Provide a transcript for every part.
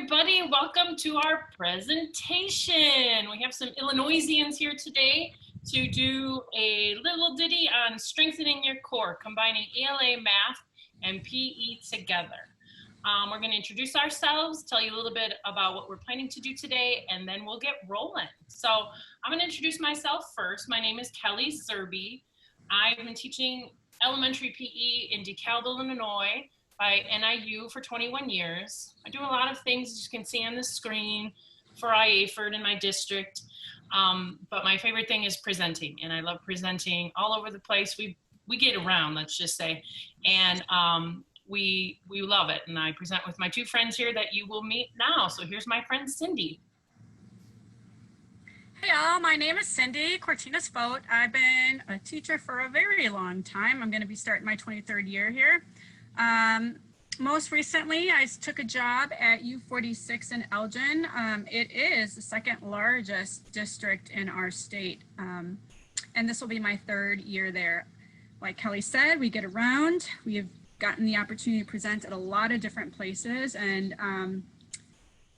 everybody. Welcome to our presentation. We have some Illinoisians here today to do a little ditty on strengthening your core, combining ELA, math, and PE together. We're going to introduce ourselves, tell you a little bit about what we're planning to do today, and then we'll get rolling. So I'm going to introduce myself first. My name is Kelly Zerby. I've been teaching elementary PE in DeKalb, Illinois by NIU for 21 years. I do a lot of things, as you can see on the screen, for IAFERD in my district. But my favorite thing is presenting, and I love presenting all over the place. We get around, let's just say, and we love it. And I present with my two friends here that you will meet now. So here's my friend Cindie. Hey all, my name is Cindie Cortinas-Vogt. I've been a teacher for a very long time. I'm going to be starting my 23rd year here. Most recently, I took a job at U46 in Elgin. It is the second largest district in our state, and this will be my third year there. Like Kelly said, we get around. We have gotten the opportunity to present at a lot of different places, and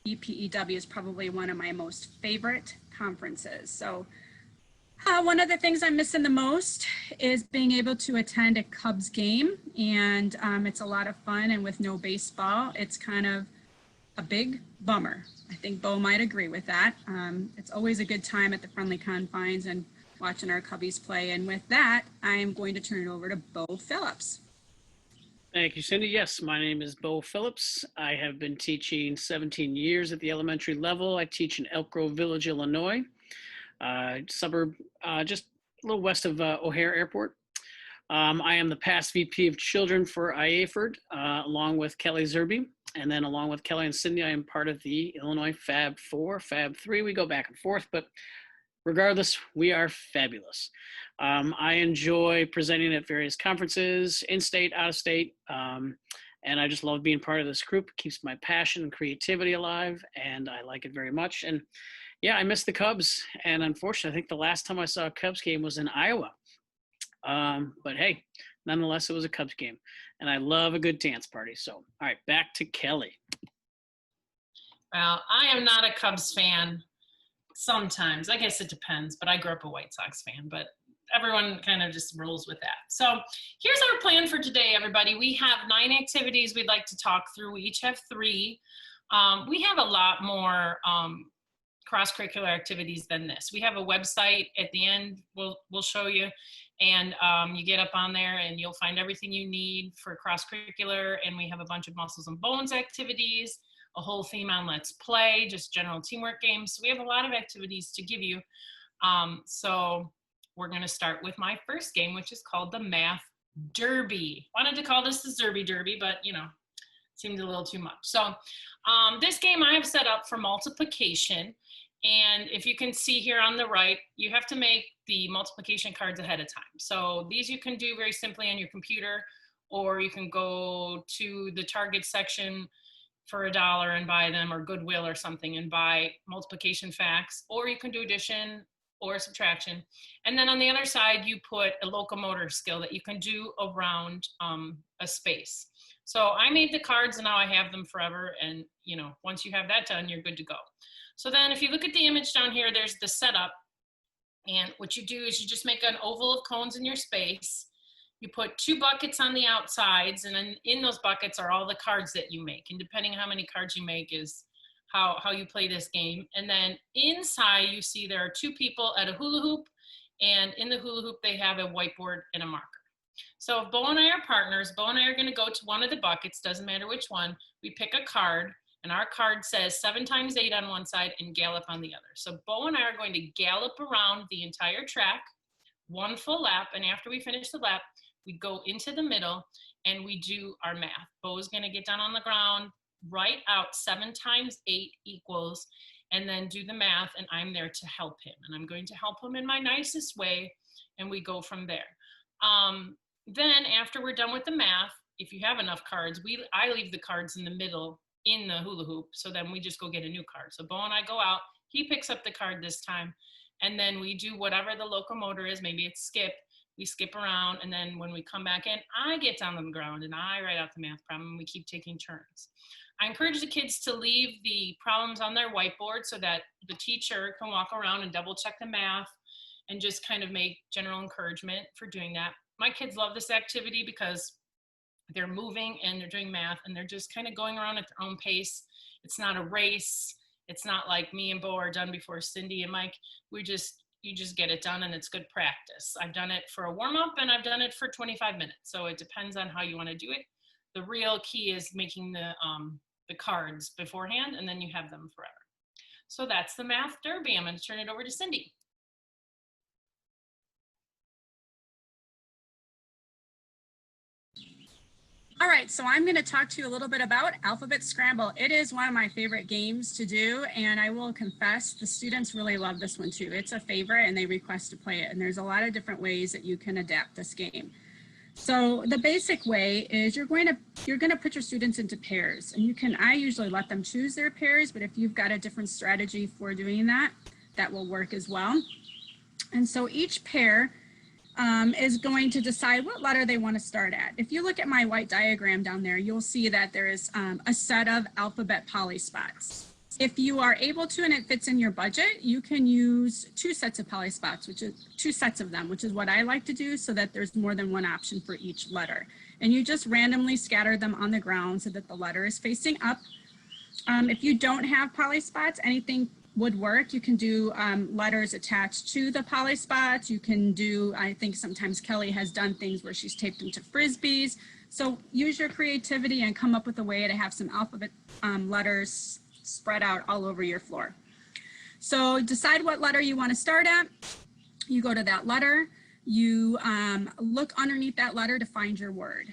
EPEW is probably one of my most favorite conferences. So one of the things I'm missing the most is being able to attend a Cubs game, and it's a lot of fun, and with no baseball, it's kind of a big bummer. I think Bo might agree with that. It's always a good time at the friendly confines and watching our Cubbies play, and with that, I'm going to turn it over to Bo Phillips. Thank you, Cindie. Yes, my name is Bo Phillips. I have been teaching 17 years at the elementary level. I teach in Elk Grove Village, Illinois, suburb just a little west of O'Hare Airport. I am the past VP of Children for IAFERD, along with Kelly Zerby. And then along with Kelly and Cindie, I am part of the Illinois Fab 4, Fab 3. We go back and forth, but regardless, we are fabulous. I enjoy presenting at various conferences, in-state, out-of-state, and I just love being part of this group. It keeps my passion and creativity alive, and I like it very much. And yeah, I miss the Cubs, and unfortunately, I think the last time I saw a Cubs game was in Iowa. But hey, nonetheless, it was a Cubs game, and I love a good dance party. So, all right, back to Kelly. Well, I am not a Cubs fan. Sometimes, I guess it depends, but I grew up a White Sox fan, but everyone kind of just rolls with that. So here's our plan for today, everybody. We have 9 activities we'd like to talk through. We each have 3. We have a lot more cross-curricular activities than this. We have a website at the end we'll show you, and you get up on there and you'll find everything you need for cross-curricular, and we have a bunch of muscles and bones activities, a whole theme on Let's Play, just general teamwork games. So we have a lot of activities to give you. So we're going to start with my first game, which is called the Math Derby. Wanted to call this the Zerby Derby, but you know, seemed a little too much. So this game I have set up for multiplication. And if you can see here on the right, you have to make the multiplication cards ahead of time. So these you can do very simply on your computer, or you can go to the Target section for $1 and buy them, or Goodwill or something, and buy multiplication facts, or you can do addition or subtraction. And then on the other side, you put a locomotor skill that you can do around a space. So I made the cards and now I have them forever. And you know, once you have that done, you're good to go. So then if you look at the image down here, there's the setup. And what you do is you just make an oval of cones in your space. You put 2 buckets on the outsides, and then in those buckets are all the cards that you make. And depending on how many cards you make is how you play this game. And then inside you see there are 2 people at a hula hoop, and in the hula hoop they have a whiteboard and a marker. So if Bo and I are partners, Bo and I are going to go to one of the buckets, doesn't matter which one. We pick a card, and our card says 7 times 8 on one side and gallop on the other. So Bo and I are going to gallop around the entire track, 1 full lap, and after we finish the lap, we go into the middle and we do our math. Bo's gonna get down on the ground, write out 7 times 8 equals, and then do the math, and I'm there to help him. And I'm going to help him in my nicest way, and we go from there. Then after we're done with the math, if you have enough cards, I leave the cards in the middle in the hula hoop, so then we just go get a new card. So Bo and I go out, he picks up the card this time, and then we do whatever the locomotor is, maybe it's skip. We skip around, and then when we come back in, I get down on the ground and I write out the math problem, and we keep taking turns. I encourage the kids to leave the problems on their whiteboard so that the teacher can walk around and double check the math and just kind of make general encouragement for doing that. My kids love this activity because they're moving and they're doing math and they're just kind of going around at their own pace. It's not a race. It's not like me and Bo are done before Cindie and Mike. You just get it done and it's good practice. I've done it for a warm up and I've done it for 25 minutes. So it depends on how you want to do it. The real key is making the cards beforehand and then you have them forever. So that's the math derby. I'm going to turn it over to Cindie. All right, so I'm going to talk to you a little bit about Alphabet Scramble. It is one of my favorite games to do, and I will confess the students really love this one too. It's a favorite and they request to play it, and there's a lot of different ways that you can adapt this game. So the basic way is you're going to put your students into pairs, and I usually let them choose their pairs, but if you've got a different strategy for doing that, that will work as well. And so each pair is going to decide what letter they want to start at. If you look at my white diagram down there, you'll see that there is a set of alphabet polyspots. If you are able to and it fits in your budget, you can use 2 sets of polyspots, which is 2 sets of them, which is what I like to do so that there's more than one option for each letter. And you just randomly scatter them on the ground so that the letter is facing up. If you don't have polyspots, anything would work. You can do letters attached to the polyspots. You can do, I think sometimes Kelly has done things where she's taped them to Frisbees. So use your creativity and come up with a way to have some alphabet letters spread out all over your floor. So decide what letter you want to start at. You go to that letter. You look underneath that letter to find your word.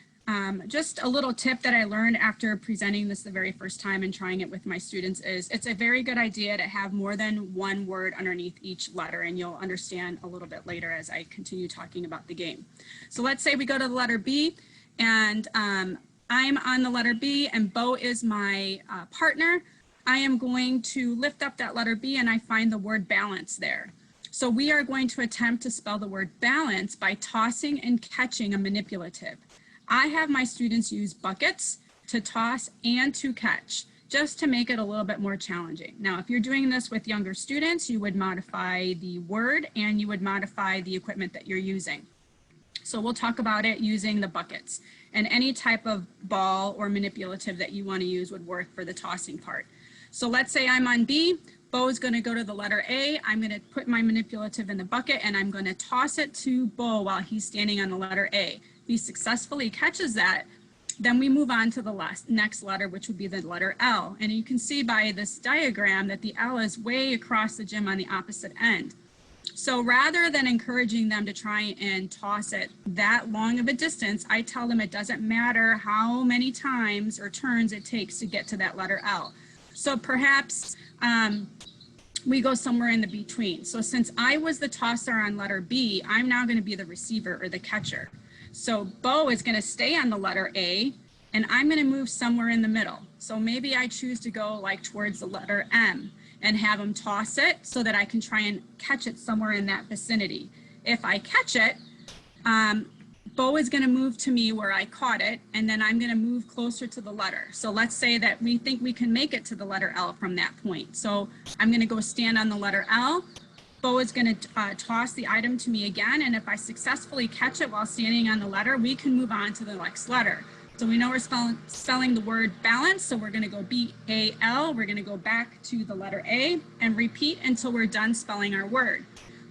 Just a little tip that I learned after presenting this the very first time and trying it with my students is it's a very good idea to have more than one word underneath each letter, and you'll understand a little bit later as I continue talking about the game. So let's say we go to the letter B, and I'm on the letter B and Bo is my partner. I am going to lift up that letter B and I find the word balance there. So we are going to attempt to spell the word balance by tossing and catching a manipulative. I have my students use buckets to toss and to catch, just to make it a little bit more challenging. Now, if you're doing this with younger students, you would modify the word and you would modify the equipment that you're using. So we'll talk about it using the buckets, and any type of ball or manipulative that you want to use would work for the tossing part. So let's say I'm on B, Bo is going to go to the letter A. I'm going to put my manipulative in the bucket and I'm going to toss it to Bo while he's standing on the letter A. If he successfully catches that, then we move on to the next letter, which would be the letter L. And you can see by this diagram that the L is way across the gym on the opposite end. So rather than encouraging them to try and toss it that long of a distance, I tell them it doesn't matter how many times or turns it takes to get to that letter L. So perhaps we go somewhere in the between. So since I was the tosser on letter B, I'm now going to be the receiver or the catcher. So Bo is going to stay on the letter A, and I'm going to move somewhere in the middle. So maybe I choose to go like towards the letter M and have him toss it so that I can try and catch it somewhere in that vicinity. If I catch it, Bo is going to move to me where I caught it, and then I'm going to move closer to the letter. So let's say that we think we can make it to the letter L from that point. So I'm going to go stand on the letter L. Bo is going to toss the item to me again, and if I successfully catch it while standing on the letter, we can move on to the next letter. So we know we're spelling the word balance, so we're going to go B-A-L. We're going to go back to the letter A and repeat until we're done spelling our word.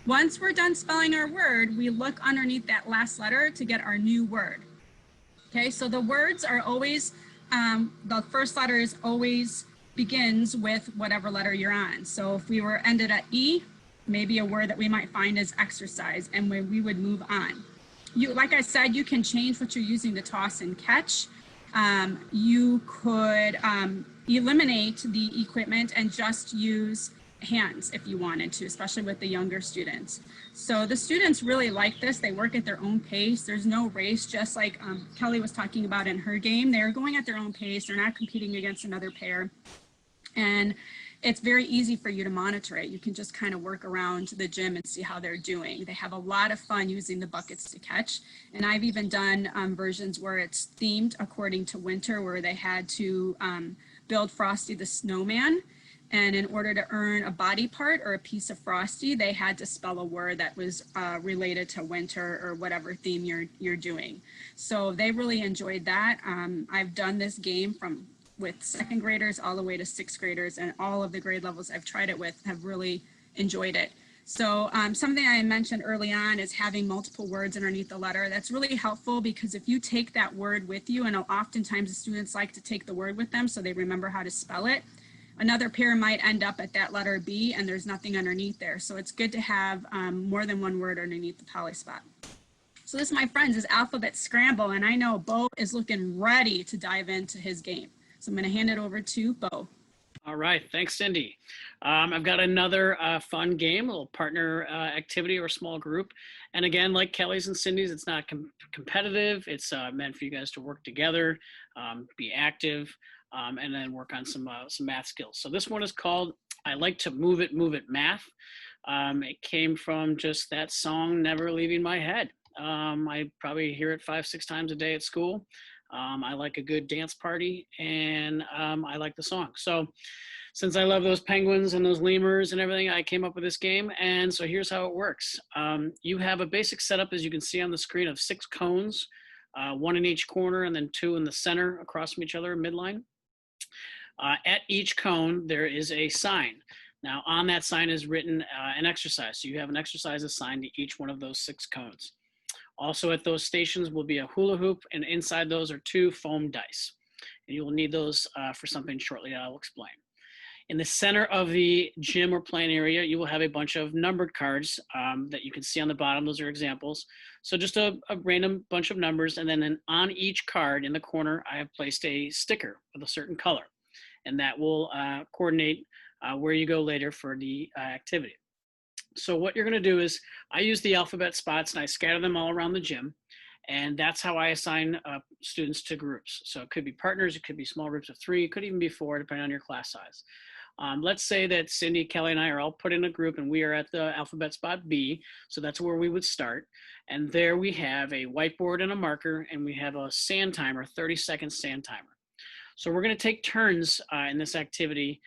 Once we're done spelling our word, we look underneath that last letter to get our new word. Okay, so the words are always, the first letter is always begins with whatever letter you're on. So if we were ended at E, maybe a word that we might find is exercise, and we would move on. Like I said, you can change what you're using to toss and catch. You could eliminate the equipment and just use hands if you wanted to, especially with the younger students. So the students really like this. They work at their own pace. There's no race, just like Kelly was talking about in her game. They're going at their own pace. They're not competing against another pair. And it's very easy for you to monitor it. You can just kind of work around the gym and see how they're doing. They have a lot of fun using the buckets to catch. And I've even done versions where it's themed according to winter, where they had to build Frosty the Snowman. And in order to earn a body part or a piece of Frosty, they had to spell a word that was related to winter or whatever theme you're doing. So they really enjoyed that. I've done this game with second graders all the way to sixth graders, and all of the grade levels I've tried it with have really enjoyed it. So something I mentioned early on is having multiple words underneath the letter. That's really helpful because if you take that word with you, and oftentimes the students like to take the word with them so they remember how to spell it, another pair might end up at that letter B and there's nothing underneath there. So it's good to have more than one word underneath the poly spot. So this, my friends, is Alphabet Scramble, and I know Bo is looking ready to dive into his game. So I'm going to hand it over to Bo. All right, thanks, Cindy. I've got another fun game, a little partner activity or small group. And again, like Kelly's and Cindy's, it's not competitive. It's meant for you guys to work together, be active, and then work on some math skills. So this one is called I Like to Move It Math. It came from just that song, Never Leaving My Head. I probably hear it 5-6 times a day at school. I like a good dance party, and I like the song. So since I love those penguins and those lemurs and everything, I came up with this game. And so here's how it works. You have a basic setup, as you can see on the screen, of 6 cones, 1 in each corner and then 2 in the center across from each other, midline. At each cone, there is a sign. Now on that sign is written an exercise. So you have an exercise assigned to each one of those 6 cones. Also at those stations will be a hula hoop, and inside those are 2 foam dice. And you will need those for something shortly I'll explain. In the center of the gym or playing area, you will have a bunch of numbered cards that you can see on the bottom. Those are examples. So just a random bunch of numbers, and then on each card in the corner, I have placed a sticker with a certain color, and that will coordinate where you go later for the activity. So what you're going to do is I use the alphabet spots and I scatter them all around the gym. And that's how I assign students to groups. So it could be partners, it could be small groups of 3, it could even be 4, depending on your class size. Let's say that Cindy, Kelly, and I are all put in a group and we are at the alphabet spot B. So that's where we would start. And there we have a whiteboard and a marker, and we have a sand timer, 30-second sand timer. So we're going to take turns in this activity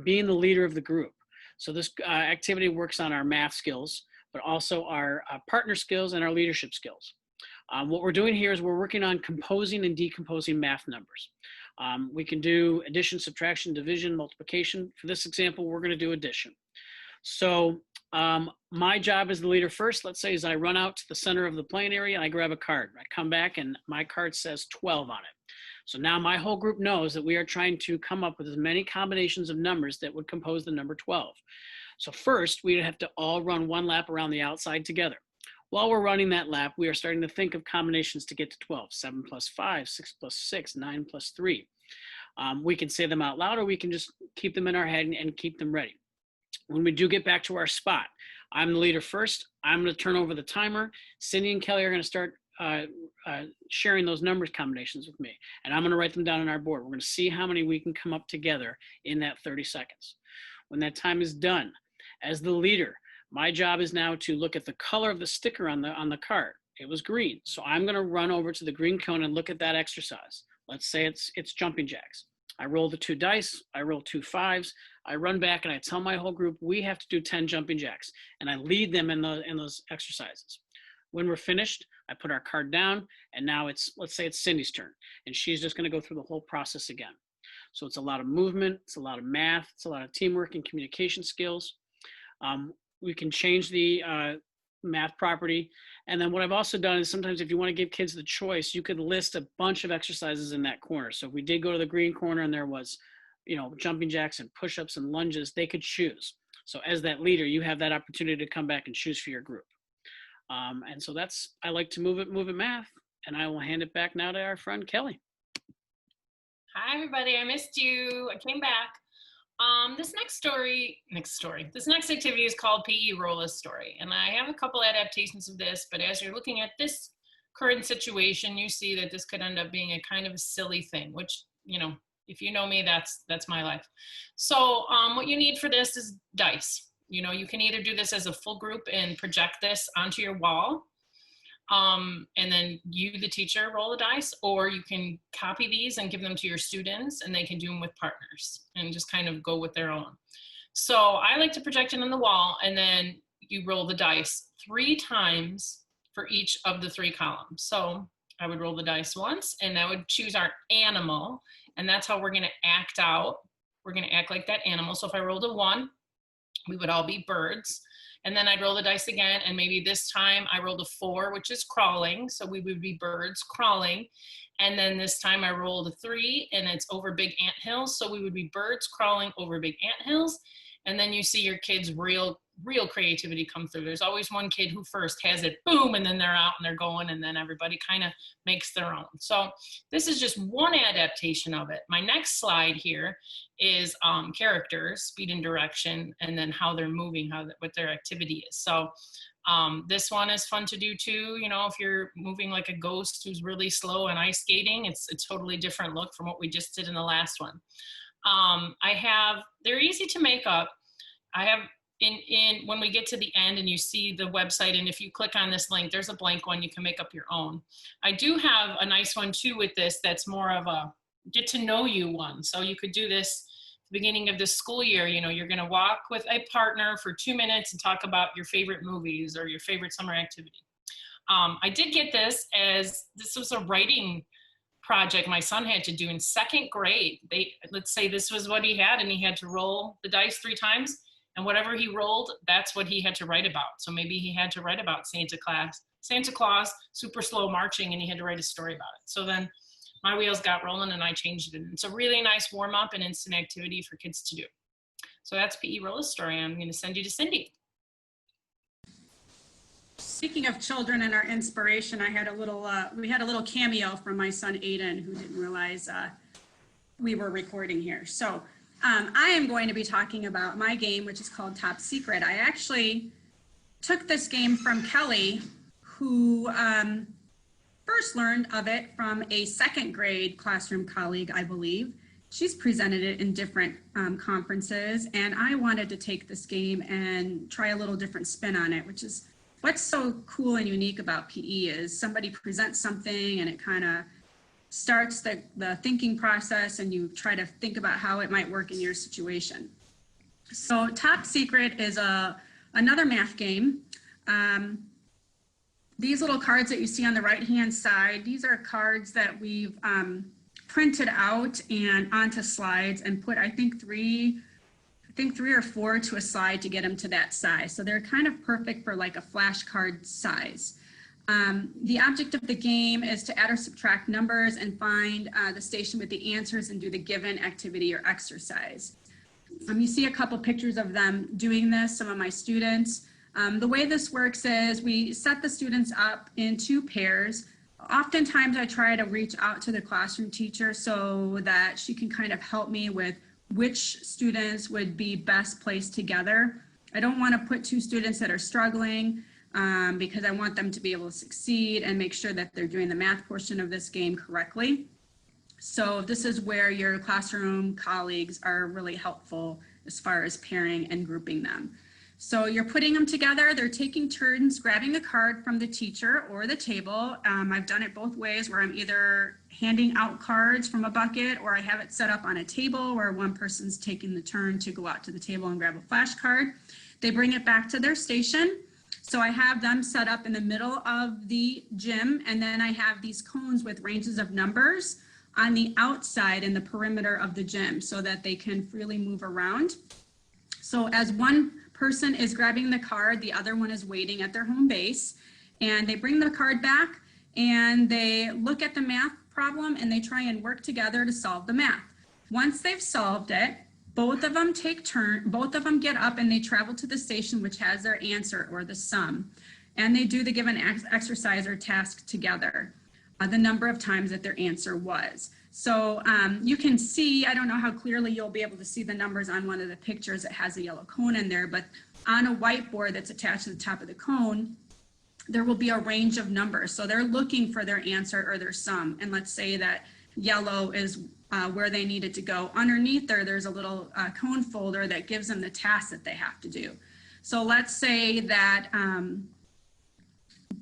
being the leader of the group. So this activity works on our math skills, but also our partner skills and our leadership skills. What we're doing here is we're working on composing and decomposing math numbers. We can do addition, subtraction, division, multiplication. For this example, we're going to do addition. So my job as the leader first, let's say, is I run out to the center of the playing area and I grab a card. I come back and my card says 12 on it. So now my whole group knows that we are trying to come up with as many combinations of numbers that would compose the number 12. So first, we have to all run one lap around the outside together. While we're running that lap, we are starting to think of combinations to get to 12. 7 plus 5, 6 plus 6, 9 plus 3. We can say them out loud, or we can just keep them in our head and keep them ready. When we do get back to our spot, I'm the leader first. I'm going to turn over the timer. Cindy and Kelly are going to start sharing those numbers combinations with me, and I'm going to write them down on our board. We're going to see how many we can come up together in that 30 seconds. When that time is done, as the leader, my job is now to look at the color of the sticker on the card. It was green, so I'm going to run over to the green cone and look at that exercise. Let's say it's jumping jacks. I roll the 2 dice, I roll 2 5s, I run back and I tell my whole group we have to do 10 jumping jacks, and I lead them in those exercises. When we're finished, I put our card down, and now let's say it's Cindy's turn, and she's just going to go through the whole process again. So it's a lot of movement, it's a lot of math, it's a lot of teamwork and communication skills. We can change the math property. And then what I've also done is sometimes if you want to give kids the choice, you could list a bunch of exercises in that corner. So if we did go to the green corner and there was, jumping jacks and push-ups and lunges, they could choose. So as that leader, you have that opportunity to come back and choose for your group. And so I like to move it math, and I will hand it back now to our friend Kelly. Hi, everybody. I missed you. I came back. This next activity is called PE Rolla's Story. And I have a couple adaptations of this, but as you're looking at this current situation, you see that this could end up being a kind of a silly thing, which, if you know me, that's my life. So what you need for this is dice. You can either do this as a full group and project this onto your wall. And then you, the teacher, roll the dice, or you can copy these and give them to your students and they can do them with partners and just kind of go with their own. So I like to project it on the wall, and then you roll the dice 3 times for each of the 3 columns. So I would roll the dice once, and I would choose our animal, and that's how we're gonna act out. We're gonna act like that animal. So if I rolled a 1, we would all be birds. And then I'd roll the dice again, and maybe this time I rolled a 4, which is crawling. So we would be birds crawling. And then this time I rolled a 3, and it's over big anthills. So we would be birds crawling over big anthills. And then you see your kids' real creativity come through. There's always one kid who first has it, boom, and then they're out and they're going, and then everybody kind of makes their own. So this is just one adaptation of it. My next slide here is characters, speed and direction, and then how they're moving, what their activity is. So this one is fun to do too. You know, if you're moving like a ghost who's really slow and ice skating, it's a totally different look from what we just did in the last one. They're easy to make up. I have when we get to the end and you see the website, and if you click on this link, there's a blank one, you can make up your own. I do have a nice one too with this that's more of a get to know you one. So you could do this at the beginning of the school year. You know, you're gonna walk with a partner for 2 minutes and talk about your favorite movies or your favorite summer activity. I did get this was a writing project my son had to do in 2nd grade. Let's say this was what he had, and he had to roll the dice 3 times. And whatever he rolled, that's what he had to write about. So maybe he had to write about Santa Claus, super slow marching, and he had to write a story about it. So then my wheels got rolling and I changed it. And it's a really nice warm up and instant activity for kids to do. So that's PE Rolla's story. I'm going to send you to Cindie. Speaking of children and our inspiration, we had a little cameo from my son Aiden, who didn't realize we were recording here. So I am going to be talking about my game, which is called Top Secret. I actually took this game from Kelly, who first learned of it from a 2nd grade classroom colleague, I believe. She's presented it in different conferences, and I wanted to take this game and try a little different spin on it, which is what's so cool and unique about PE is somebody presents something and it kind of starts the thinking process, and you try to think about how it might work in your situation. So Top Secret is another math game. These little cards that you see on the right-hand side, these are cards that we've printed out and onto slides and put, I think three or four to a slide to get them to that size. So they're kind of perfect for like a flashcard size. The object of the game is to add or subtract numbers and find the station with the answers and do the given activity or exercise. You see a couple pictures of them doing this, some of my students. The way this works is we set the students up in 2 pairs. Oftentimes I try to reach out to the classroom teacher so that she can kind of help me with which students would be best placed together. I don't want to put 2 students that are struggling because I want them to be able to succeed and make sure that they're doing the math portion of this game correctly. So this is where your classroom colleagues are really helpful as far as pairing and grouping them. So you're putting them together, they're taking turns grabbing a card from the teacher or the table. I've done it both ways where I'm either handing out cards from a bucket or I have it set up on a table where one person's taking the turn to go out to the table and grab a flashcard. They bring it back to their station. So I have them set up in the middle of the gym, and then I have these cones with ranges of numbers on the outside in the perimeter of the gym so that they can freely move around. So as one person is grabbing the card, the other one is waiting at their home base, and they bring the card back and they look at the math problem and they try and work together to solve the math. Once they've solved it, both of them both of them get up and they travel to the station which has their answer or the sum, and they do the given exercise or task together, the number of times that their answer was. So you can see, I don't know how clearly you'll be able to see the numbers on one of the pictures that has a yellow cone in there, but on a whiteboard that's attached to the top of the cone, there will be a range of numbers. So they're looking for their answer or their sum. And let's say that yellow is where they needed to go. Underneath there's a little cone folder that gives them the task that they have to do. So let's say that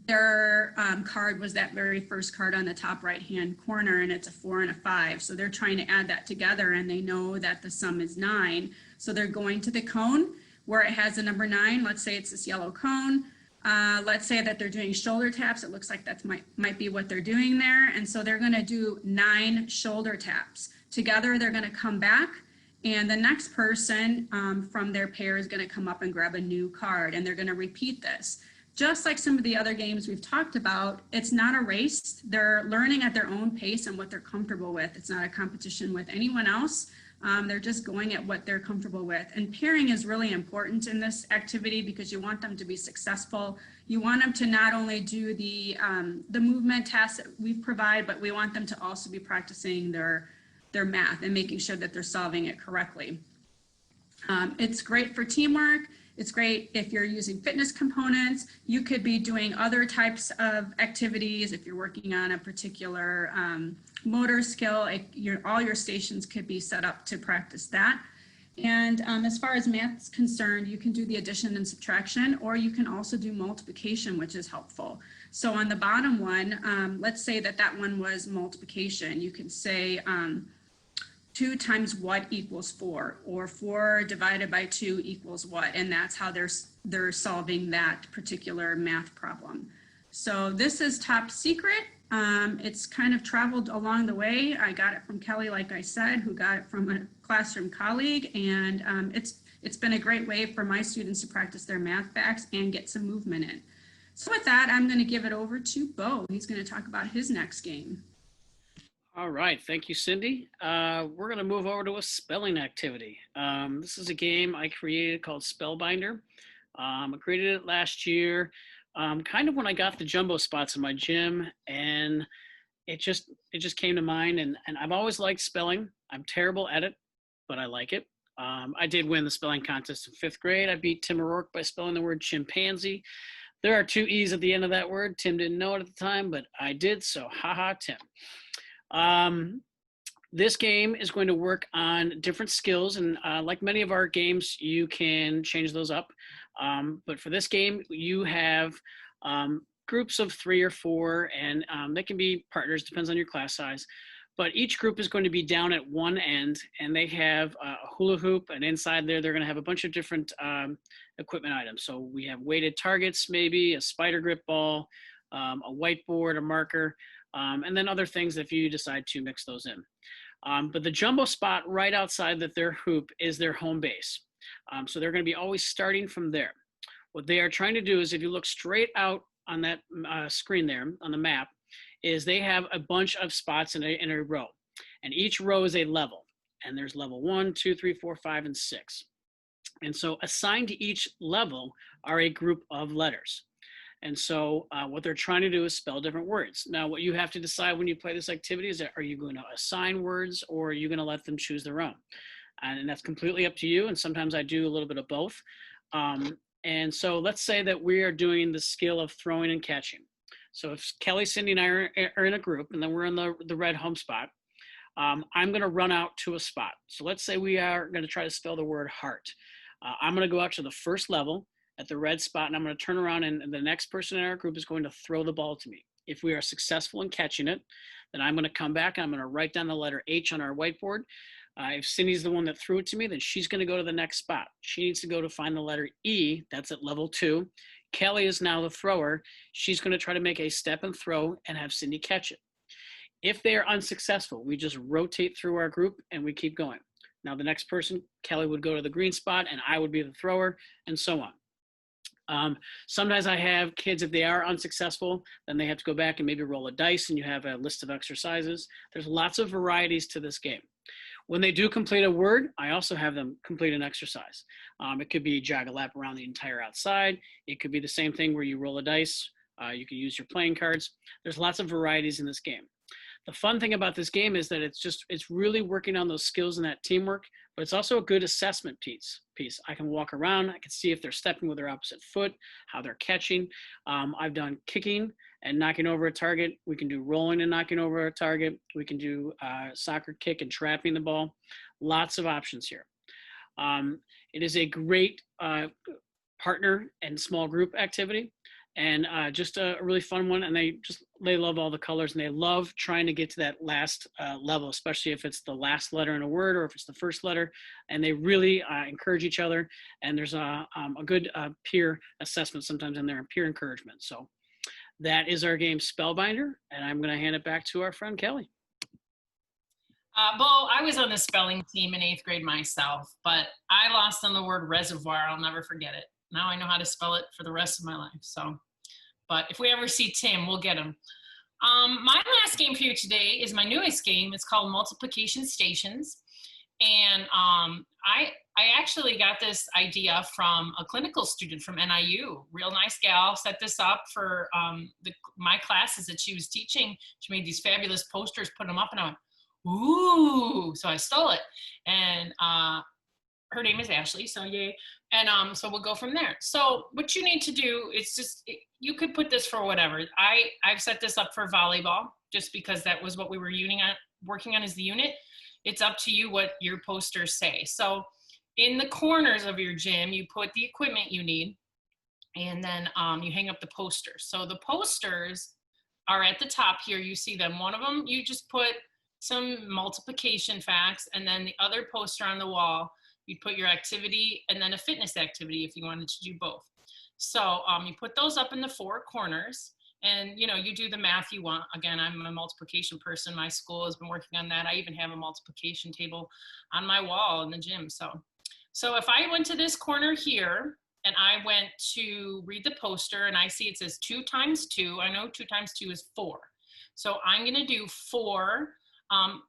their card was that very first card on the top right-hand corner, and it's a 4 and a 5. So they're trying to add that together, and they know that the sum is 9. So they're going to the cone where it has the number 9. Let's say it's this yellow cone. Let's say that they're doing shoulder taps. It looks like that might be what they're doing there. And so they're going to do 9 shoulder taps. Together, they're going to come back, and the next person from their pair is going to come up and grab a new card, and they're going to repeat this. Just like some of the other games we've talked about, it's not a race. They're learning at their own pace and what they're comfortable with. It's not a competition with anyone else. They're just going at what they're comfortable with. And pairing is really important in this activity because you want them to be successful. You want them to not only do the movement tasks that we provide, but we want them to also be practicing their math and making sure that they're solving it correctly. It's great for teamwork. It's great if you're using fitness components. You could be doing other types of activities if you're working on a particular motor skill. All your stations could be set up to practice that. And as far as math's concerned, you can do the addition and subtraction, or you can also do multiplication, which is helpful. So on the bottom one, let's say that one was multiplication. You can say 2 times what equals 4, or 4 divided by 2 equals what, and that's how they're solving that particular math problem. So this is top secret. It's kind of traveled along the way. I got it from Kelly, like I said, who got it from a classroom colleague, and it's been a great way for my students to practice their math facts and get some movement in. So with that, I'm going to give it over to Bo. He's going to talk about his next game. All right, thank you, Cindie. We're going to move over to a spelling activity. This is a game I created called Spellbinder. I created it last year, kind of when I got the jumbo spots in my gym, and it just came to mind. And I've always liked spelling. I'm terrible at it, but I like it. I did win the spelling contest in 5th grade. I beat Tim O'Rourke by spelling the word chimpanzee. There are 2 E's at the end of that word. Tim didn't know it at the time, but I did, so haha, Tim. This game is going to work on different skills, and like many of our games, you can change those up. But for this game, you have groups of 3 or 4, and they can be partners, depends on your class size. But each group is going to be down at one end, and they have a hula hoop, and inside there, they're going to have a bunch of different equipment items. So we have weighted targets, maybe a spider grip ball, a whiteboard, a marker, and then other things if you decide to mix those in. But the jumbo spot right outside their hoop is their home base. So they're going to be always starting from there. What they are trying to do is, if you look straight out on that screen there on the map, is they have a bunch of spots in a row, and each row is a level, and there's level 1, 2, 3, 4, 5, and 6. And so assigned to each level are a group of letters. And so what they're trying to do is spell different words. Now, what you have to decide when you play this activity is that, are you going to assign words, or are you going to let them choose their own? And that's completely up to you. And sometimes I do a little bit of both. And so let's say that we are doing the skill of throwing and catching. So if Kelly, Cindie, and I are in a group, and then we're in the red home spot, I'm going to run out to a spot. So let's say we are going to try to spell the word heart. I'm going to go out to the first level at the red spot, and I'm going to turn around, and the next person in our group is going to throw the ball to me. If we are successful in catching it, then I'm going to come back, and I'm going to write down the letter H on our whiteboard. If Cindy's the one that threw it to me, then she's going to go to the next spot. She needs to go to find the letter E. That's at level 2. Kelly is now the thrower. She's going to try to make a step and throw and have Cindie catch it. If they are unsuccessful, we just rotate through our group and we keep going. Now the next person, Kelly, would go to the green spot, and I would be the thrower, and so on. Sometimes I have kids, if they are unsuccessful, then they have to go back and maybe roll a dice, and you have a list of exercises. There's lots of varieties to this game. When they do complete a word, I also have them complete an exercise. It could be jog a lap around the entire outside. It could be the same thing where you roll a dice. You can use your playing cards. There's lots of varieties in this game. The fun thing about this game is that it's really working on those skills and that teamwork, but it's also a good assessment piece. I can walk around, I can see if they're stepping with their opposite foot, how they're catching. I've done kicking and knocking over a target. We can do rolling and knocking over a target. We can do soccer kick and trapping the ball. Lots of options here. It is a great partner and small group activity. and just a really fun one. And they love all the colors, and they love trying to get to that last level, especially if it's the last letter in a word or if it's the first letter. And they really encourage each other. And there's a good peer assessment sometimes in there, and peer encouragement. So that is our game Spellbinder, and I'm going to hand it back to our friend Kelly. Bo, I was on the spelling team in 8th grade myself, but I lost on the word reservoir. I'll never forget it. Now I know how to spell it for the rest of my life. So, but if we ever see Tim, we'll get him. My last game for you today is my newest game. It's called Multiplication Stations. And I actually got this idea from a clinical student from NIU. Real nice gal, set this up for my classes that she was teaching. She made these fabulous posters, put them up, and I went, ooh, so I stole it. And her name is Ashley, so yay. And so we'll go from there. So what you need to do is just, you could put this for whatever. I've set this up for volleyball, just because that was what we were working on as the unit. It's up to you what your posters say. So in the corners of your gym, you put the equipment you need, and then you hang up the posters. So the posters are at the top here. You see them. One of them, you just put some multiplication facts, and then the other poster on the wall, you put your activity and then a fitness activity if you wanted to do both. So you put those up in the 4 corners, and you do the math you want. Again, I'm a multiplication person. My school has been working on that. I even have a multiplication table on my wall in the gym. So if I went to this corner here and I went to read the poster and I see it says 2 times 2, I know 2 times 2 is 4. So I'm gonna do 4.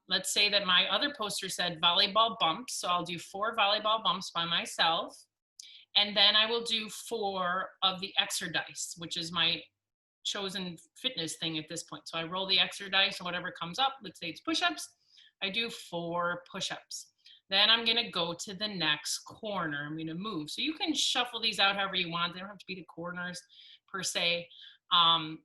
Let's say that my other poster said volleyball bumps. So I'll do 4 volleyball bumps by myself. And then I will do 4 of the exercise, which is my chosen fitness thing at this point. So I roll the exercise and whatever comes up, let's say it's push-ups, I do 4 push-ups. Then I'm gonna go to the next corner. I'm gonna move. So you can shuffle these out however you want. They don't have to be the corners per se.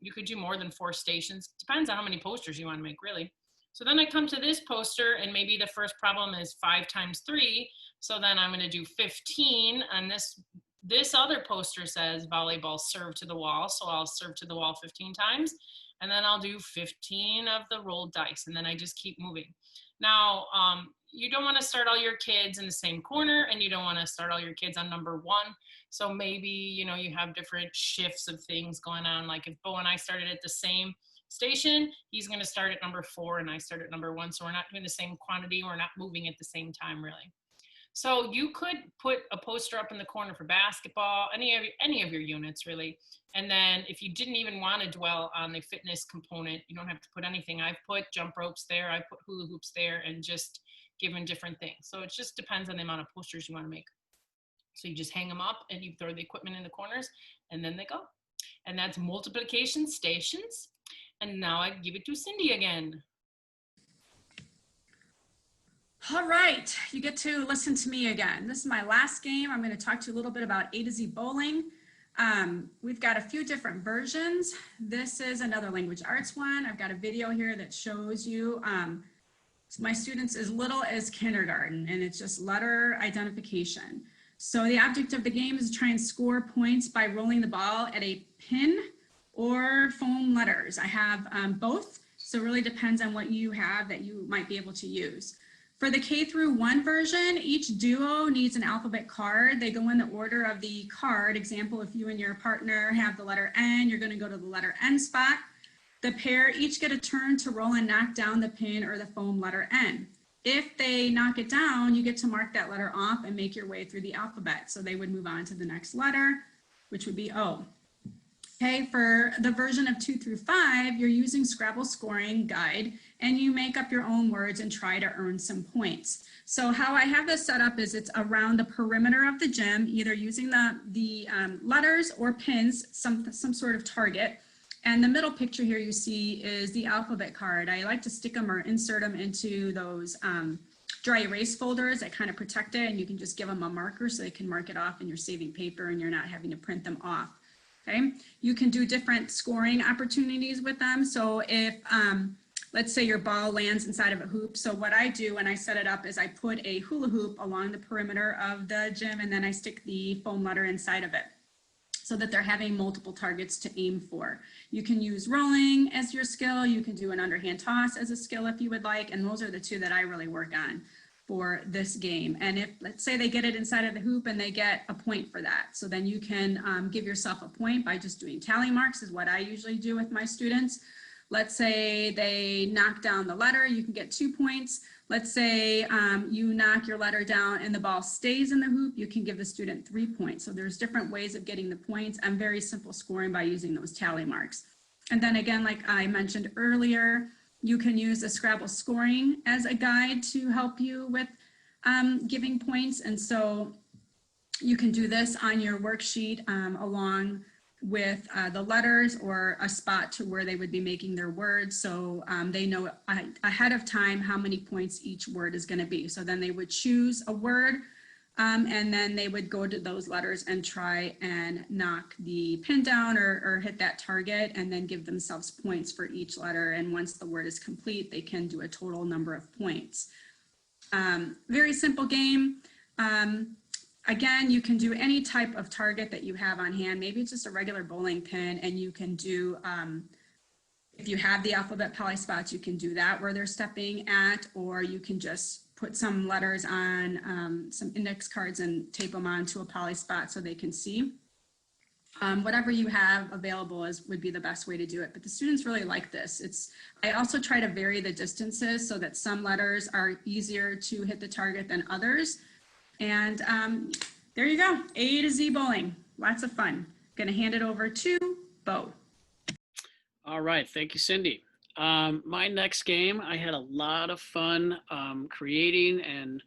You could do more than 4 stations. Depends on how many posters you wanna make, really. So then I come to this poster, and maybe the first problem is 5 times 3. So then I'm gonna do 15, and this other poster says volleyball serve to the wall. So I'll serve to the wall 15 times, and then I'll do 15 of the rolled dice, and then I just keep moving. Now, you don't wanna start all your kids in the same corner, and you don't wanna start all your kids on number 1. So maybe, you have different shifts of things going on. Like if Bo and I started at the same station, he's going to start at number 4 and I start at number 1. So we're not doing the same quantity. We're not moving at the same time, really. So you could put a poster up in the corner for basketball, any of your units, really. And then if you didn't even want to dwell on the fitness component, you don't have to put anything. I've put jump ropes there. I put hula hoops there, and just given different things. So it just depends on the amount of posters you want to make. So you just hang them up and you throw the equipment in the corners, and then they go. And that's multiplication stations. And now I give it to Cindie again. All right, you get to listen to me again. This is my last game. I'm going to talk to you a little bit about A to Z bowling. We've got a few different versions. This is another language arts one. I've got a video here that shows you my students as little as kindergarten, and it's just letter identification. So the object of the game is to try and score points by rolling the ball at a pin or foam letters. I have both, so it really depends on what you have that you might be able to use. For the K through 1 version, each duo needs an alphabet card. They go in the order of the card. Example, if you and your partner have the letter N, you're going to go to the letter N spot. The pair each get a turn to roll and knock down the pin or the foam letter N. If they knock it down, you get to mark that letter off and make your way through the alphabet. So they would move on to the next letter, which would be O. Okay, for the version of 2 through 5, you're using Scrabble scoring guide, and you make up your own words and try to earn some points. So how I have this set up is it's around the perimeter of the gym, either using the letters or pins, some sort of target. And the middle picture here you see is the alphabet card. I like to stick them or insert them into those dry erase folders that kind of protect it, and you can just give them a marker so they can mark it off and you're saving paper and you're not having to print them off. Okay, you can do different scoring opportunities with them. So if, let's say your ball lands inside of a hoop. So what I do when I set it up is I put a hula hoop along the perimeter of the gym, and then I stick the foam letter inside of it. so that they're having multiple targets to aim for. You can use rolling as your skill. You can do an underhand toss as a skill if you would like. And those are the two that I really work on for this game. And if, let's say they get it inside of the hoop and they get a point for that. So then you can give yourself a point by just doing tally marks is what I usually do with my students. Let's say they knock down the letter, you can get 2 points. Let's say you knock your letter down and the ball stays in the hoop, you can give the student 3 points. So there's different ways of getting the points and very simple scoring by using those tally marks. And then again, like I mentioned earlier, you can use a Scrabble scoring as a guide to help you with giving points. And so you can do this on your worksheet along with the letters or a spot to where they would be making their words. So they know ahead of time how many points each word is going to be. So then they would choose a word and then they would go to those letters and try and knock the pin down or hit that target and then give themselves points for each letter. And once the word is complete, they can do a total number of points. Very simple game. Again, you can do any type of target that you have on hand. Maybe it's just a regular bowling pin, and you can do, if you have the alphabet poly spots, you can do that where they're stepping at, or you can just put some letters on some index cards and tape them onto a poly spot so they can see. Whatever you have available would be the best way to do it, but the students really like this. I also try to vary the distances so that some letters are easier to hit the target than others. And there you go, A to Z bowling. Lots of fun. Gonna hand it over to Bo. All right, thank you, Cindie. My next game, I had a lot of fun creating and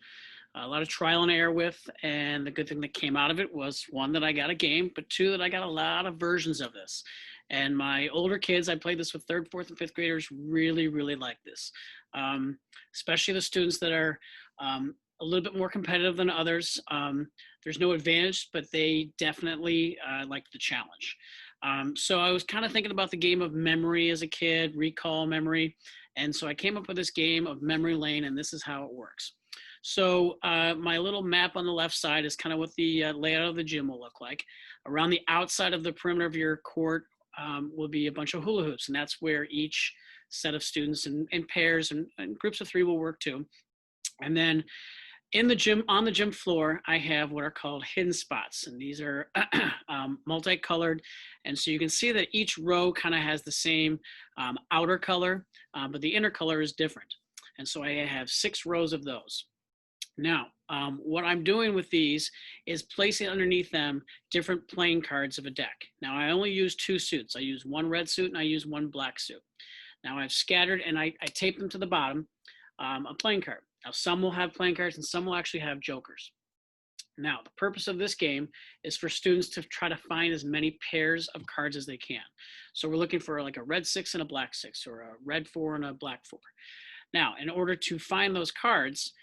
a lot of trial and error with, and the good thing that came out of it was, one, that I got a game, but two, that I got a lot of versions of this. And my older kids, I played this with 3rd, 4th, and 5th graders, really, really like this. Especially the students that are a little bit more competitive than others. There's no advantage, but they definitely like the challenge. So I was kind of thinking about the game of memory as a kid, recall memory. And so I came up with this game of memory lane, and this is how it works. So my little map on the left side is kind of what the layout of the gym will look like. Around the outside of the perimeter of your court will be a bunch of hula hoops, and that's where each set of students in pairs and groups of 3 will work to. And then in the gym, on the gym floor, I have what are called hidden spots, and these are multicolored. And so you can see that each row kind of has the same outer color, but the inner color is different. And so I have 6 rows of those. Now, what I'm doing with these is placing underneath them different playing cards of a deck. Now, I only use 2 suits. I use 1 red suit and I use 1 black suit. Now, I've scattered and I tape them to the bottom a playing card. Now, some will have playing cards and some will actually have jokers. Now, the purpose of this game is for students to try to find as many pairs of cards as they can. So we're looking for like a red 6 and a black 6, or a red 4 and a black 4. Now, in order to find those cards,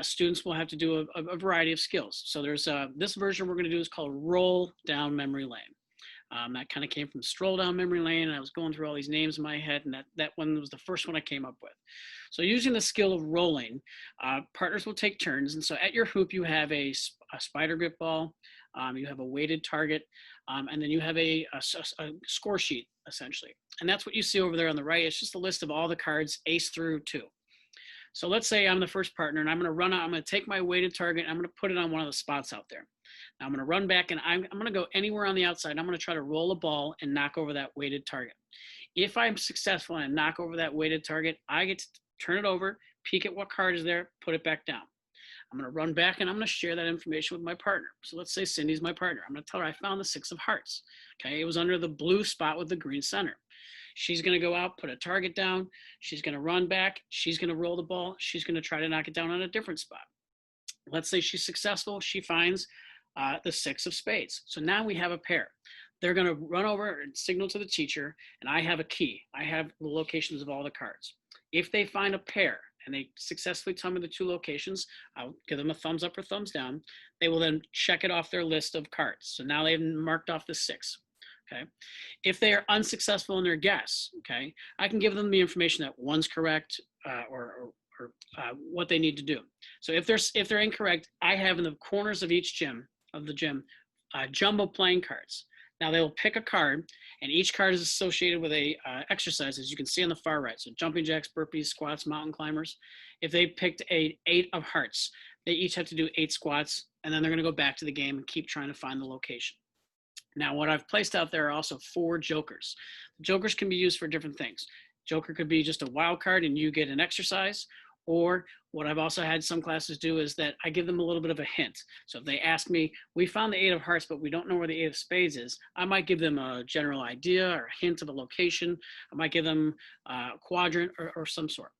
students will have to do a variety of skills. So there's this version we're going to do is called Roll Down Memory Lane. That kind of came from Stroll Down Memory Lane, and I was going through all these names in my head, and that one was the first one I came up with. So using the skill of rolling, partners will take turns, and so at your hoop you have a spider grip ball, you have a weighted target, and then you have a score sheet, essentially. And that's what you see over there on the right. It's just a list of all the cards, ace through 2. So let's say I'm the first partner, and I'm going to take my weighted target, and I'm going to put it on one of the spots out there. Now I'm going to run back, and I'm going to go anywhere on the outside. I'm going to try to roll a ball and knock over that weighted target. If I'm successful and knock over that weighted target, I get to turn it over, peek at what card is there, put it back down. I'm going to run back, and I'm going to share that information with my partner. So let's say Cindy's my partner. I'm going to tell her I found the 6 of hearts. Okay, it was under the blue spot with the green center. She's going to go out, put a target down. She's going to run back. She's going to roll the ball. She's going to try to knock it down on a different spot. Let's say she's successful. She finds the 6 of spades. So now we have a pair. They're going to run over and signal to the teacher, and I have a key. I have the locations of all the cards. If they find a pair and they successfully tell me the 2 locations, I'll give them a thumbs up or thumbs down. They will then check it off their list of cards. So now they've marked off the 6. Okay. If they are unsuccessful in their guess, okay, I can give them the information that one's correct or what they need to do. So if they're incorrect, I have in the corners of each gym, jumbo playing cards. Now they will pick a card, and each card is associated with a exercise, as you can see on the far right. So jumping jacks, burpees, squats, mountain climbers. If they picked 8 of hearts, they each have to do 8 squats, and then they're going to go back to the game and keep trying to find the location. Now, what I've placed out there are also 4 jokers. Jokers can be used for different things. Joker could be just a wild card and you get an exercise. Or what I've also had some classes do is that I give them a little bit of a hint. So if they ask me, we found the 8 of hearts, but we don't know where the 8 of spades is, I might give them a general idea or a hint of a location. I might give them a quadrant or some sort,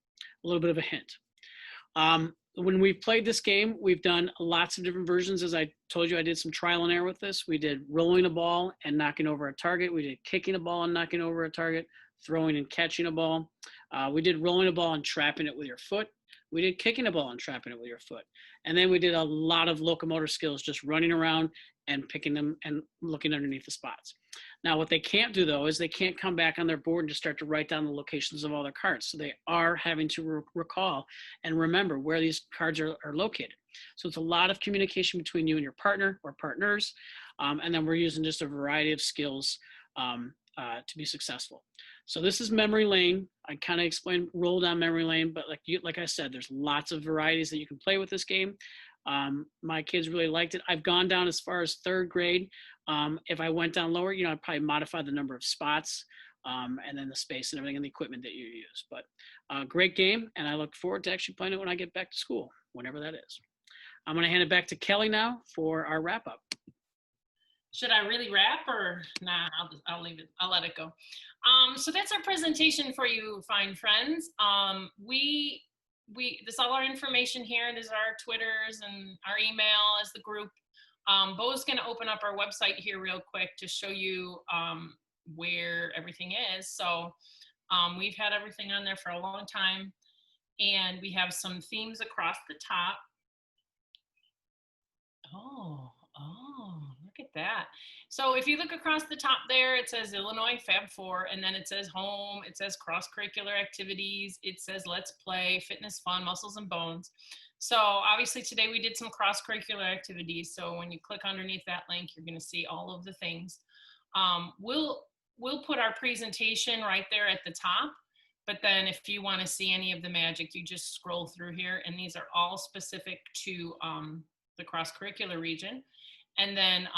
a little bit of a hint. When we've played this game, we've done lots of different versions. As I told you, I did some trial and error with this. We did rolling a ball and knocking over a target. We did kicking a ball and knocking over a target, throwing and catching a ball. We did rolling a ball and trapping it with your foot. We did kicking a ball and trapping it with your foot. And then we did a lot of locomotor skills, just running around and picking them and looking underneath the spots. Now, what they can't do, though, is they can't come back on their board and just start to write down the locations of all their cards. So they are having to recall and remember where these cards are located. So it's a lot of communication between you and your partner or partners. And then we're using just a variety of skills to be successful. So this is memory lane. I kind of explained roll down memory lane, but like I said, there's lots of varieties that you can play with this game. My kids really liked it. I've gone down as far as 3rd grade. If I went down lower, I'd probably modify the number of spots and then the space and everything and the equipment that you use. But great game, and I look forward to actually playing it when I get back to school, whenever that is. I'm going to hand it back to Kelly now for our wrap up. Should I really wrap or nah? I'll leave it. I'll let it go. So that's our presentation for you, fine friends. This all our information here. There's our Twitters and our email as the group. Bo's going to open up our website here real quick to show you where everything is. So we've had everything on there for a long time, and we have some themes across the top. Oh, look at that. So if you look across the top there, it says Illinois Fab 4, and then it says home, it says cross-curricular activities, it says let's play, fitness, fun, muscles, and bones. So obviously today we did some cross-curricular activities. So when you click underneath that link, you're gonna see all of the things. We'll put our presentation right there at the top, but then if you wanna see any of the magic, you just scroll through here, and these are all specific to the cross-curricular region. And then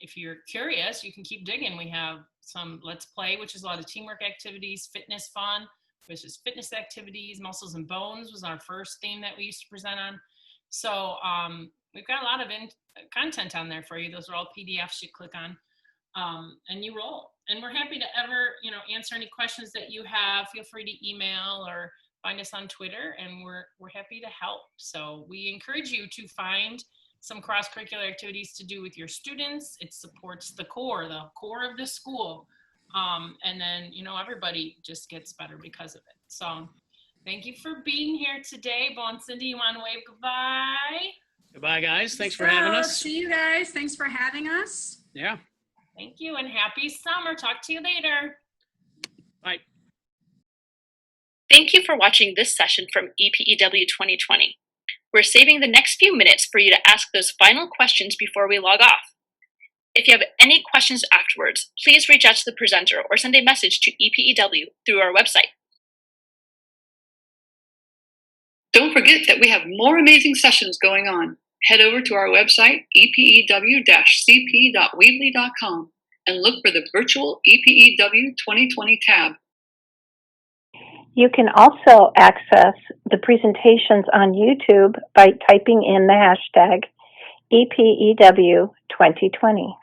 if you're curious, you can keep digging. We have some Let's Play, which is a lot of teamwork activities, fitness fun, which is fitness activities, muscles and bones was our first theme that we used to present on. So we've got a lot of content on there for you. Those are all PDFs you click on and you roll. And we're happy to answer any questions that you have. Feel free to email or find us on Twitter, and we're happy to help. So we encourage you to find some cross-curricular activities to do with your students. It supports the core of the school. And then, everybody just gets better because of it. So thank you for being here today. Bo and Cindie, you want to wave goodbye? Goodbye, guys. Thanks for having us. See you guys. Thanks for having us. Yeah. Thank you, and happy summer. Talk to you later. Bye. Thank you for watching this session from EPEW 2020. We're saving the next few minutes for you to ask those final questions before we log off. If you have any questions afterwards, please reach out to the presenter or send a message to EPEW through our website. Don't forget that we have more amazing sessions going on. Head over to our website, epew-cp.weebly.com, and look for the virtual EPEW 2020 tab. You can also access the presentations on YouTube by typing in the hashtag EPEW 2020.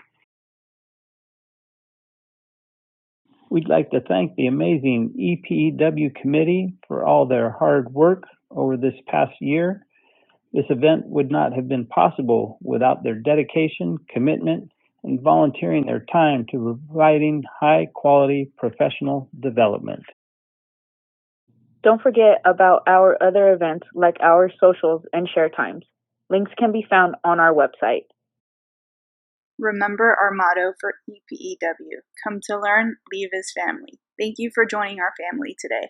We'd like to thank the amazing EPEW committee for all their hard work over this past year. This event would not have been possible without their dedication, commitment, and volunteering their time to providing high-quality professional development. Don't forget about our other events like our socials and share times. Links can be found on our website. Remember our motto for EPEW, come to learn, leave as family. Thank you for joining our family today.